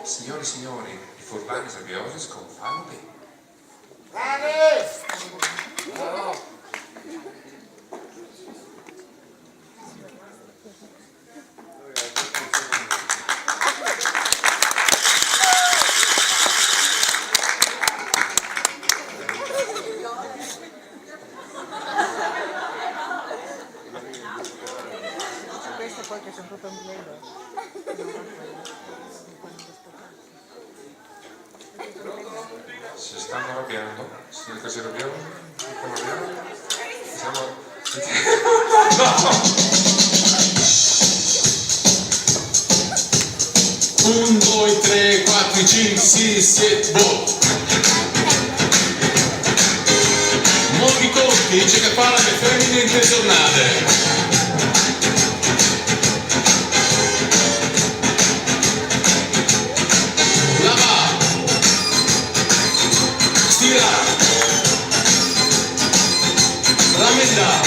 Signori e signori, i furlani sabbiosi sconfanno bene. Questo poi che sono proprio un bello. Si stanno arrabbiando? Signori che si arrabbiano? Stanno arrabbiando? Siamo... No! 1, 2, 3, 4, 5, 6, 7, boh! Molti conti dice che parla le femmine intenzionate. Ramenda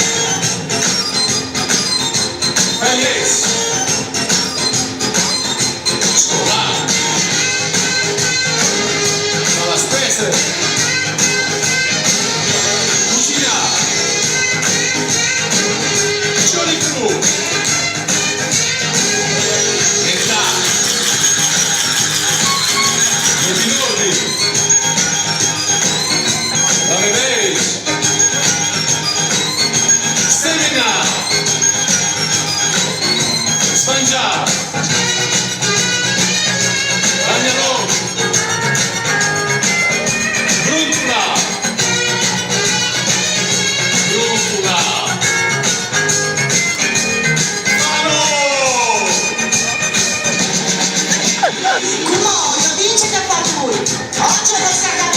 Paglies Scola alla spese cucina Jolly Crew metà i minori la Reveris Spangia Ragnarok Bruntula Mano Come on, io dice che fa lui oggi è la